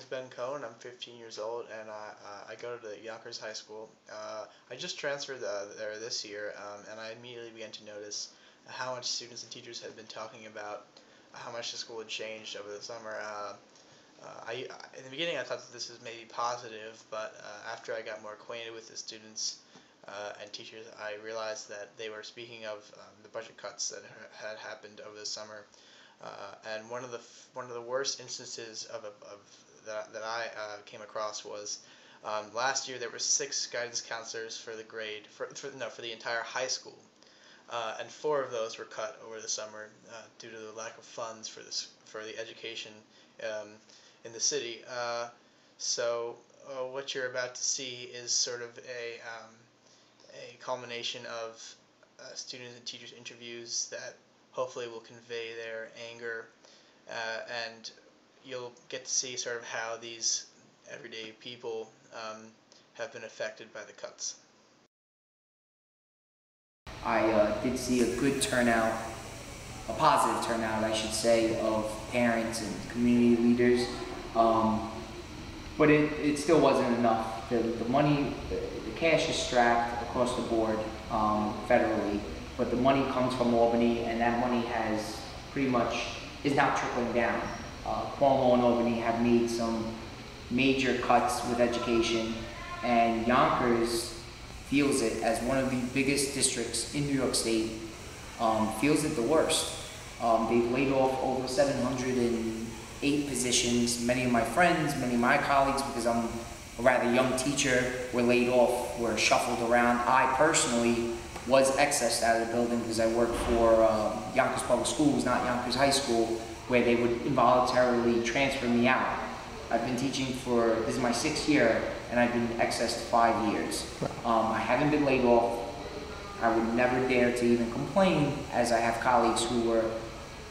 Ben Cohn. I'm 15 years old, and I go to the Yonkers High School. I just transferred there this year, and I immediately began to notice how much students and teachers had been talking about how much the school had changed over the summer. In the beginning, I thought that this was maybe positive, but after I got more acquainted with the students and teachers, I realized that they were speaking of the budget cuts that had happened over the summer. And one of the worst instances of that I came across was last year there were 6 guidance counselors for the grade for the entire high school, and 4 of those were cut over the summer due to the lack of funds for the education in the city. What you're about to see is sort of a culmination of students and teachers interviews that hopefully will convey their anger, and you'll get to see sort of how these everyday people have been affected by the cuts. I did see a good turnout, a positive turnout I should say, of parents and community leaders, but it still wasn't enough. The money, the cash is strapped across the board federally, but the money comes from Albany, and that money has pretty much is now trickling down. Cuomo and Albany have made some major cuts with education, and Yonkers feels it as one of the biggest districts in New York State, feels it the worst. They've laid off over 708 positions. Many of my friends, many of my colleagues, because I'm a rather young teacher, were laid off, were shuffled around. I personally was accessed out of the building because I worked for Yonkers Public Schools, not Yonkers High School, where they would involuntarily transfer me out. I've been teaching this is my 6th year, and I've been accessed 5 years. I haven't been laid off. I would never dare to even complain, as I have colleagues who were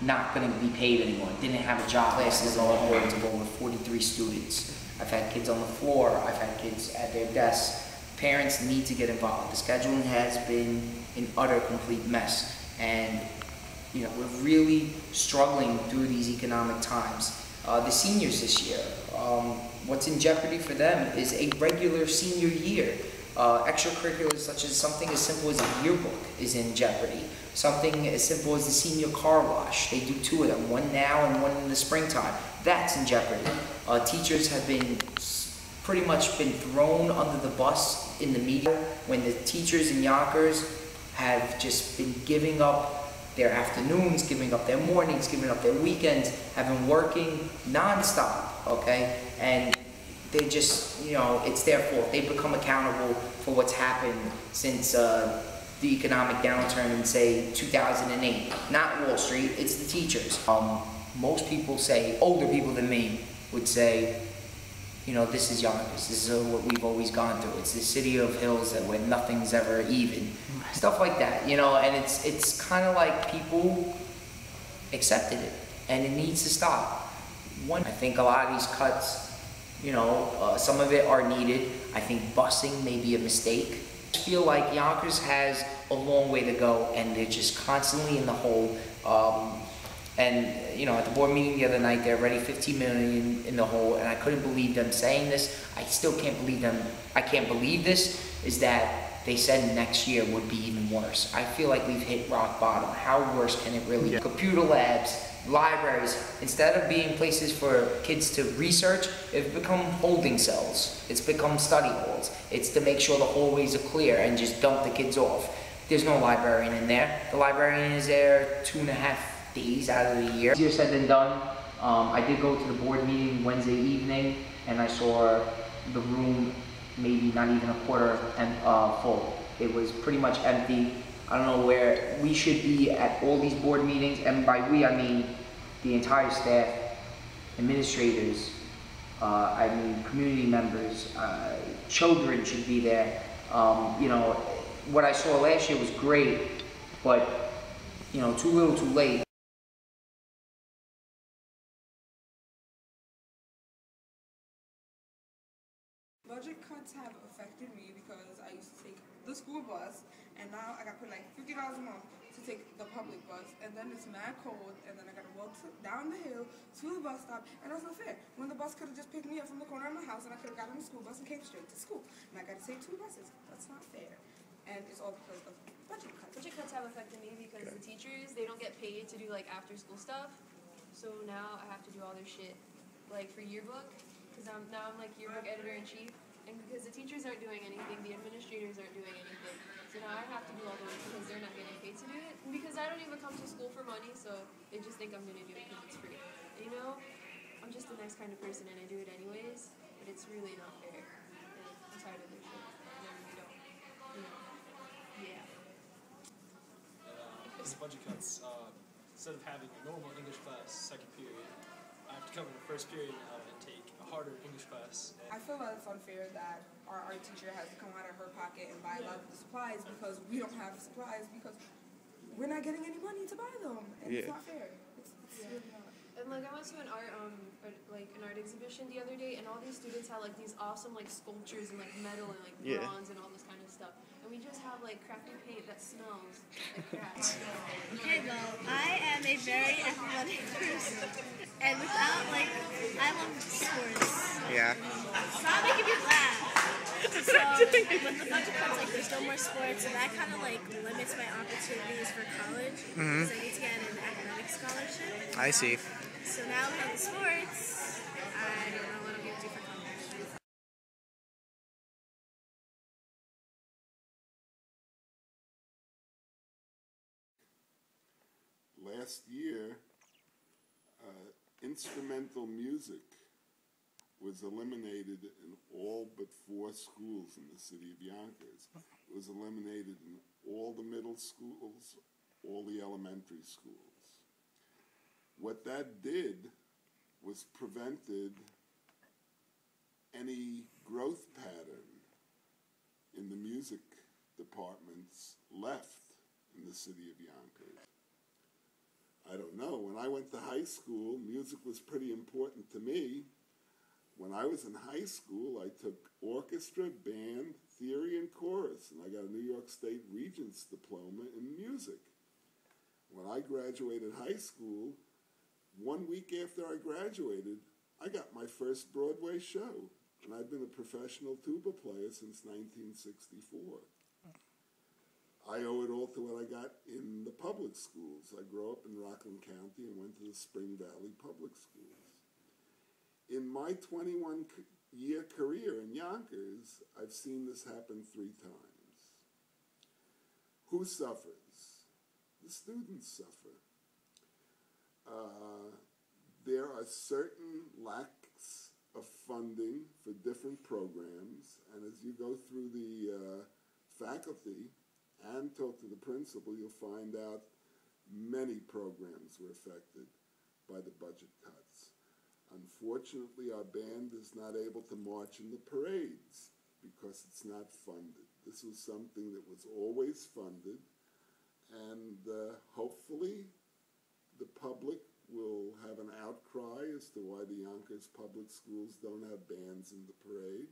not going to be paid anymore, didn't have a job. Classes on upwards of over 43 students. I've had kids on the floor, I've had kids at their desks. Parents need to get involved. The scheduling has been an utter complete mess, and we're really struggling through these economic times. The seniors this year, what's in jeopardy for them is a regular senior year. Extracurriculars such as something as simple as a yearbook is in jeopardy. Something as simple as the senior car wash. They do 2 of them, one now and one in the springtime. That's in jeopardy. Teachers have been pretty much been thrown under the bus in the media when the teachers in Yonkers have just been giving up their afternoons, giving up their mornings, giving up their weekends, have been working non-stop, okay? And they just, it's their fault. They've become accountable for what's happened since the economic downturn in, say, 2008. Not Wall Street, it's the teachers. Most people say, older people than me would say, this is Yonkers. This is what we've always gone through. It's the city of hills where nothing's ever even. Stuff like that, and it's kind of like people accepted it, and it needs to stop. I think a lot of these cuts, some of it are needed. I think busing may be a mistake. I feel like Yonkers has a long way to go, and they're just constantly in the hole. At the board meeting the other night, they're already $15 million in the hole, and I couldn't believe them saying this. I still can't believe them. I can't believe this, is that they said next year would be even worse. I feel like we've hit rock bottom. How worse can it really be? Computer labs, libraries, instead of being places for kids to research, it's become holding cells. It's become study halls. It's to make sure the hallways are clear and just dump the kids off. There's no librarian in there. The librarian is there 2.5 days out of the year. Easier said than done. I did go to the board meeting Wednesday evening, and I saw the room maybe not even a quarter full. It was pretty much empty. I don't know where we should be at all these board meetings, and by we I mean the entire staff, administrators, community members, children should be there. What I saw last year was great, but too little too late. Budget cuts have affected me because I used to take the school bus, and now I got to put like $50 a month to take the public bus, and then it's mad cold, and then I gotta walk down the hill to the bus stop, and that's not fair. When the bus could have just picked me up from the corner of my house, and I could have gotten on the school bus and came straight to school, and I gotta take 2 buses. That's not fair, and it's all because of budget cuts. Budget cuts have affected me because the teachers, they don't get paid to do like after school stuff, so now I have to do all their shit, like for yearbook, because I'm like yearbook editor-in-chief, and because the teachers aren't doing anything, the administrators aren't doing anything, so now I have to do all the work because they're not getting paid to do it, and because I don't even come to school for money, so they just think I'm going to do it because it's free. And, you know, I'm just a nice kind of person and I do it anyways, but it's really not fair, and I'm tired of their shit, and I really don't, you know, yeah. These budget cuts, instead of having a normal English class second period, I have to come in the first period now and take a harder English class. I feel that it's unfair that our art teacher has to come out of her pocket and buy a lot of the supplies because we don't have supplies because we're not getting any money to buy them, and it's not fair. It's really not. And like I went to an art exhibition the other day, and all these students had like these awesome like sculptures and like metal and like bronze and all this kind of stuff. And we just have like crappy paint that smells like crap. Okay, well, I am a very athletic person, and without like, I love sports. Yeah. Stop making me laugh. So when the budget cuts, like, there's no more sports, and that kind of like limits my opportunities for college because I need to get an academic scholarship. I see. So now without the sports, I don't know what I'm gonna do for college. Last year, instrumental music was eliminated in all but 4 schools in the city of Yonkers. It was eliminated in all the middle schools, all the elementary schools. What that did was prevented any growth pattern in the music departments left in the city of Yonkers. I don't know. When I went to high school, music was pretty important to me. When I was in high school, I took orchestra, band, theory, and chorus, and I got a New York State Regents diploma in music. When I graduated high school, 1 week after I graduated, I got my first Broadway show, and I've been a professional tuba player since 1964. I owe it all to what I got in the public schools. I grew up in Rockland County and went to the Spring Valley Public Schools. In my 21-year career in Yonkers, I've seen this happen 3 times. Who suffers? The students suffer. There are certain lacks of funding for different programs, and as you go through the faculty and talk to the principal, you'll find out many programs were affected by the budget cuts. Unfortunately, our band is not able to march in the parades because it's not funded. This was something that was always funded, and hopefully the public will have an outcry as to why the Yonkers public schools don't have bands in the parade,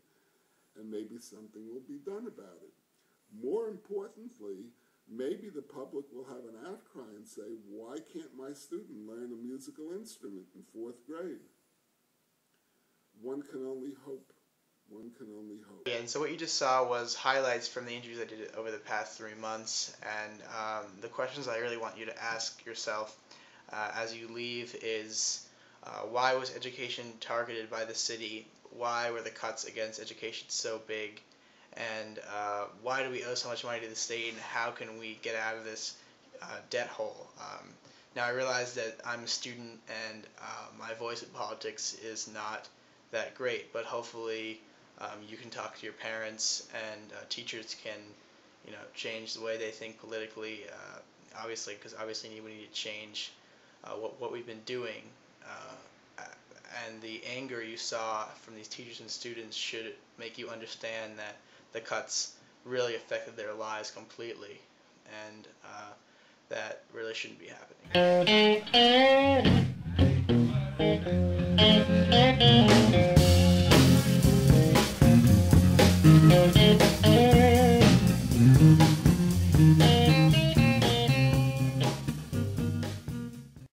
and maybe something will be done about it. More importantly, maybe the public will have an outcry and say, why can't my student learn a musical instrument in 4th grade? One can only hope. One can only hope. Yeah, and so what you just saw was highlights from the interviews I did over the past 3 months, and the questions I really want you to ask yourself as you leave is, why was education targeted by the city? Why were the cuts against education so big? And why do we owe so much money to the state, and how can we get out of this debt hole? Now I realize that I'm a student, and my voice in politics is not that great, but hopefully you can talk to your parents, and teachers can, change the way they think politically. Obviously, because obviously we need to change what we've been doing, and the anger you saw from these teachers and students should make you understand that the cuts really affected their lives completely, and that really shouldn't be happening.